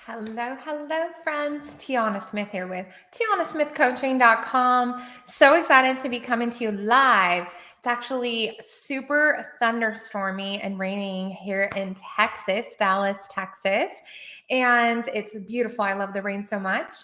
Hello, friends. Tiana Smith here with TianaSmithCoaching.com. So excited to be coming to you live. It's actually super thunderstormy and raining here in Texas, Dallas, Texas. And it's beautiful. I love the rain so much.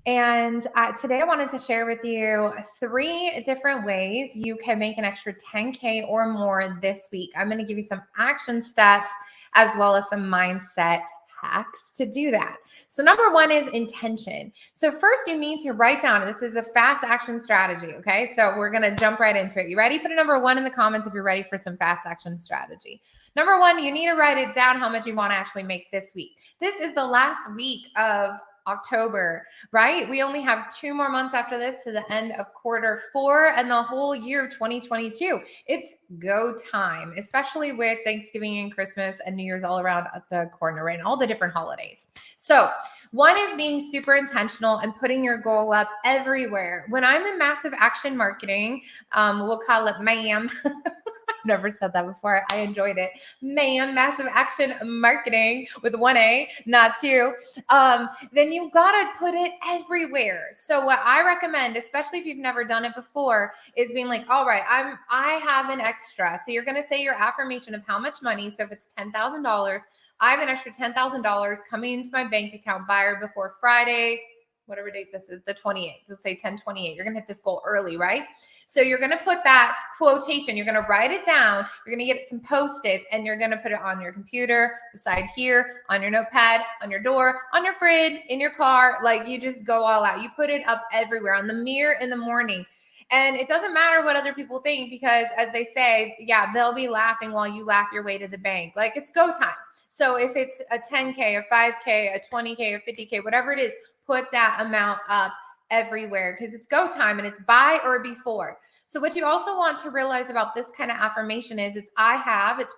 And today I wanted to share with you 3 different ways you can make an extra 10K or more this week. I'm going to give you some action steps as well as some mindset hacks to do that. So number 1 is intention. So first you need to write down, this is a fast action strategy. Okay. So we're going to jump right into it. You ready? Put a number 1 in the comments if you're ready for some fast action strategy. Number 1, you need to write it down how much you want to actually make this week. This is the last week of October, right? We only have 2 more months after this to the end of Q4 and the whole year of 2022. It's go time, especially with Thanksgiving and Christmas and New Year's all around the corner, right? And all the different holidays. So 1 is being super intentional and putting your goal up everywhere. When I'm in massive action marketing, we'll call it MAM. Never said that before. I enjoyed it. MAM, massive action marketing with 1 A, not 2. Then you've got to put it everywhere. So what I recommend, especially if you've never done it before, is being like, all right, I have an extra. So you're going to say your affirmation of how much money. So if it's $10,000, I have an extra $10,000 coming into my bank account by or before Friday, whatever date this is, the 28th. Let's say 10/28. You're going to hit this goal early, right? So you're going to put that quotation, you're going to write it down, you're going to get some Post-its, and you're going to put it on your computer, beside here, on your notepad, on your door, on your fridge, in your car. Like, you just go all out. You put it up everywhere, on the mirror in the morning. And it doesn't matter what other people think, because as they say, yeah, they'll be laughing while you laugh your way to the bank. Like, it's go time. So if it's a 10K, a 5K, a 20K, a 50K, whatever it is, put that amount up everywhere, because it's go time and it's by or before. So what you also want to realize about this kind of affirmation is it's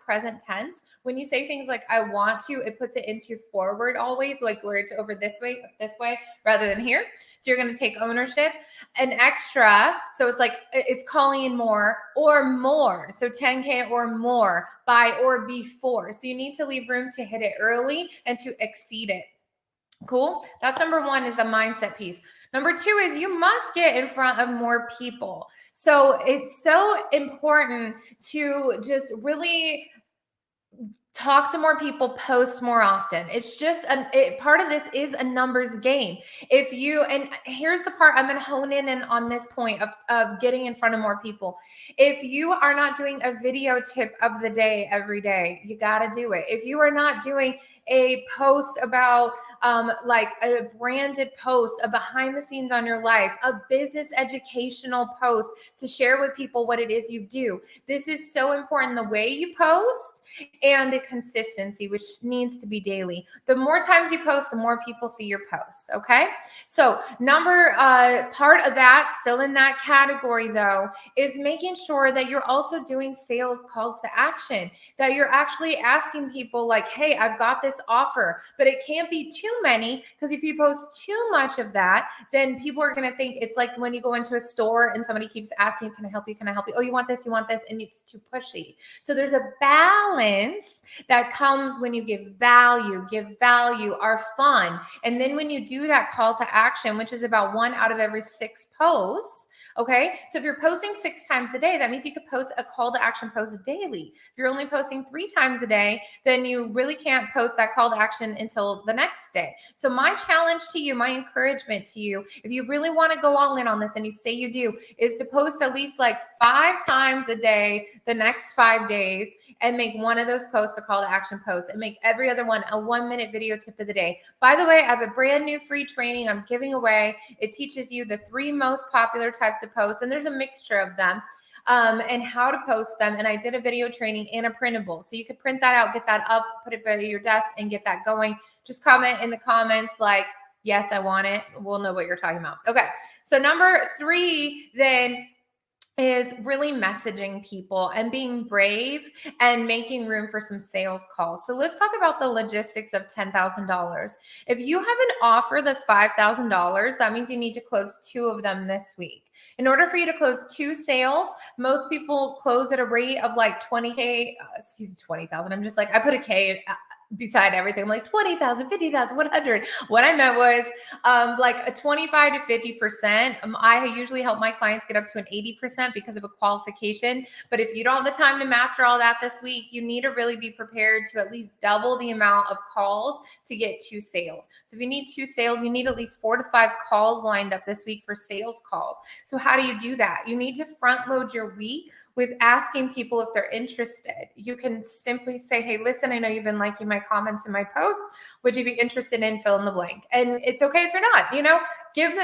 present tense. When you say things like I want to, it puts it into forward always, like where it's over this way, rather than here. So you're going to take ownership. An extra, so it's like it's calling in more or more. So 10K or more, by or before. So you need to leave room to hit it early and to exceed it. Cool. That's number 1, is the mindset piece. Number 2 is you must get in front of more people. So it's so important to just really talk to more people, post more often. It's just part of this is a numbers game. And here's the part I'm going to hone in on this point of getting in front of more people. If you are not doing a video tip of the day every day, you got to do it. If you are not doing a post about like a branded post, a behind the scenes on your life, a business educational post to share with people what it is you do. This is so important, the way you post and the consistency, which needs to be daily. The more times you post, the more people see your posts. Okay. So part of that, still in that category though, is making sure that you're also doing sales calls to action, that you're actually asking people like, hey, I've got this offer, but it can't be too many, because if you post too much of that, then people are going to think it's like when you go into a store and somebody keeps asking, can I help you? Can I help you? Oh, you want this? And it's too pushy. So there's a balance that comes when you give value, are fun. And then when you do that call to action, which is about 1 out of every 6 posts. Okay. So if you're posting 6 times a day, that means you could post a call to action post daily. If you're only posting 3 times a day, then you really can't post that call to action until the next day. So my challenge to you, my encouragement to you, if you really want to go all in on this, and you say you do, is to post at least like 5 times a day the next 5 days, and make one of those posts a call to action post, and make every other one a 1-minute video tip of the day. By the way, I have a brand new free training I'm giving away. It teaches you the 3 most popular types of posts, and there's a mixture of them, and how to post them. And I did a video training and a printable. So you could print that out, get that up, put it by your desk, and get that going. Just comment in the comments like, yes, I want it. We'll know what you're talking about. Okay. So number 3 then is really messaging people and being brave and making room for some sales calls. So let's talk about the logistics of $10,000. If you have an offer that's $5,000, that means you need to close 2 of them this week. In order for you to close 2 sales, most people close at a rate of like 20K, 20,000. I'm just like, I put a K beside everything. I'm like 20,000, 50,000, 100. What I meant was like a 25 to 50%. I usually help my clients get up to an 80% because of a qualification. But if you don't have the time to master all that this week, you need to really be prepared to at least double the amount of calls to get 2 sales. So if you need 2 sales, you need at least 4 to 5 calls lined up this week for sales calls. So how do you do that? You need to front load your week with asking people if they're interested. You can simply say, hey, listen, I know you've been liking my comments and my posts. Would you be interested in fill in the blank? And it's okay if you're not,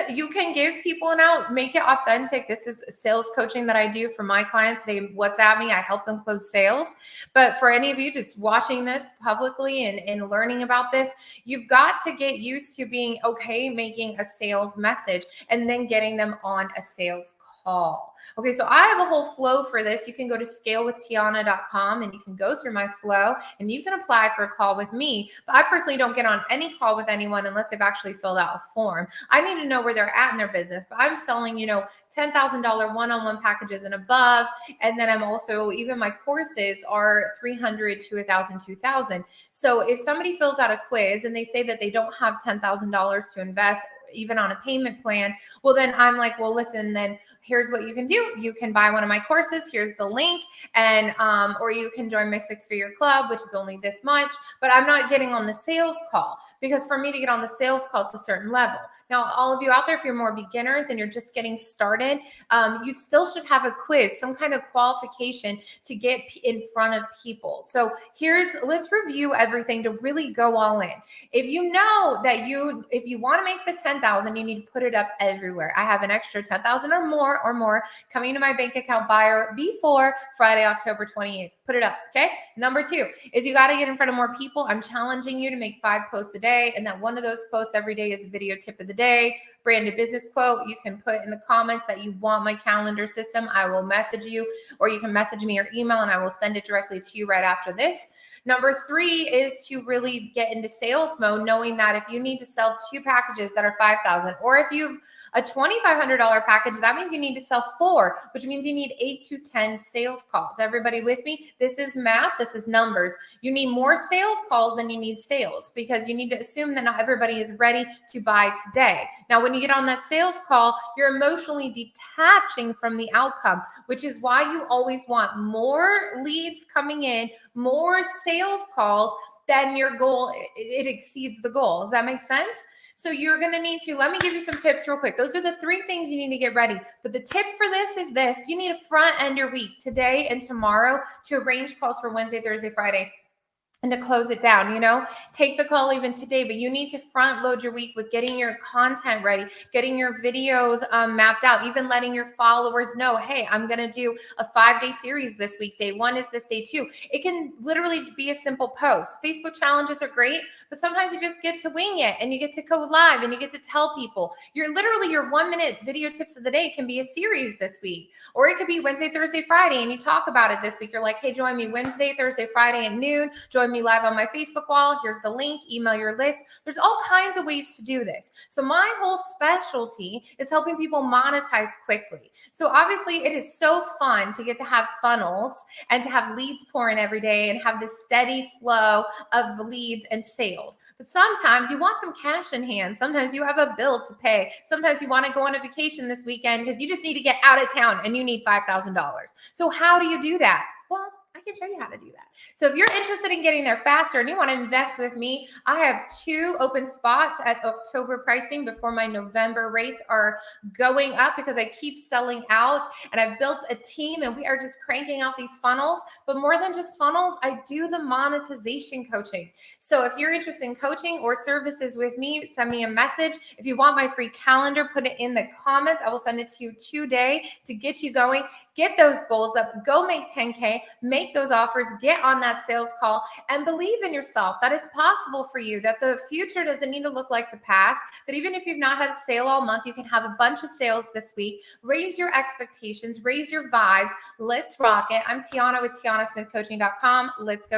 you can give people an out, make it authentic. This is sales coaching that I do for my clients. They WhatsApp me, I help them close sales. But for any of you just watching this publicly and learning about this, you've got to get used to being okay making a sales message and then getting them on a sales call. Okay, so I have a whole flow for this. You can go to scalewithtiana.com and you can go through my flow and you can apply for a call with me. But I personally don't get on any call with anyone unless they've actually filled out a form. I need to know where they're at in their business, but I'm selling, $10,000 one-on-one packages and above. And then I'm also, even my courses are 300 to 1,000, 2,000. So if somebody fills out a quiz and they say that they don't have $10,000 to invest, even on a payment plan, well, then I'm like, well, listen, then here's what you can do. You can buy one of my courses. Here's the link. And, or you can join my 6-figure club, which is only this much, but I'm not getting on the sales call because for me to get on the sales call, it's a certain level. Now, all of you out there, if you're more beginners and you're just getting started, you still should have a quiz, some kind of qualification to get in front of people. So let's review everything to really go all in. If you know that if you want to make the 10,000, you need to put it up everywhere. I have an extra 10,000 or more coming to my bank account buyer before Friday, October 28th. Put it up. Okay. Number 2 is you got to get in front of more people. I'm challenging you to make 5 posts a day. And that one of those posts every day is a video tip of the day, branded business quote. You can put in the comments that you want my calendar system. I will message you, or you can message me or email and I will send it directly to you right after this. Number 3 is to really get into sales mode, knowing that if you need to sell 2 packages that are 5,000, or if you've a $2,500 package, that means you need to sell 4, which means you need 8 to 10 sales calls. Everybody with me? This is math. This is numbers. You need more sales calls than you need sales because you need to assume that not everybody is ready to buy today. Now, when you get on that sales call, you're emotionally detaching from the outcome, which is why you always want more leads coming in, more sales calls than your goal. It exceeds the goal. Does that make sense? So you're going to need to, let me give you some tips real quick. Those are the 3 things you need to get ready. But the tip for this is this: you need to front end your week today and tomorrow to arrange calls for Wednesday, Thursday, Friday, and to close it down. Take the call even today, but you need to front load your week with getting your content ready, getting your videos mapped out, even letting your followers know, hey, I'm going to do a 5-day series this week. Day 1 is this, day 2. It can literally be a simple post. Facebook challenges are great, but sometimes you just get to wing it and you get to go live and you get to tell people. Your 1-minute video tips of the day can be a series this week, or it could be Wednesday, Thursday, Friday, and you talk about it this week. You're like, hey, join me Wednesday, Thursday, Friday at noon. Join me live on my Facebook wall. Here's the link. Email your list. There's all kinds of ways to do this. So my whole specialty is helping people monetize quickly. So obviously it is so fun to get to have funnels and to have leads pour in every day and have this steady flow of leads and sales. But sometimes you want some cash in hand. Sometimes you have a bill to pay. Sometimes you want to go on a vacation this weekend because you just need to get out of town and you need $5,000. So how do you do that? Well, I can show you how to do that. So if you're interested in getting there faster and you want to invest with me, I have 2 open spots at October pricing before my November rates are going up because I keep selling out, and I've built a team and we are just cranking out these funnels. But more than just funnels, I do the monetization coaching. So if you're interested in coaching or services with me, send me a message. If you want my free calendar, put it in the comments. I will send it to you today to get you going. Get those goals up, go make 10K, make those offers, get on that sales call, and believe in yourself that it's possible for you, that the future doesn't need to look like the past, that even if you've not had a sale all month, you can have a bunch of sales this week. Raise your expectations, raise your vibes. Let's rock it. I'm Tiana with TianaSmithCoaching.com. Let's go.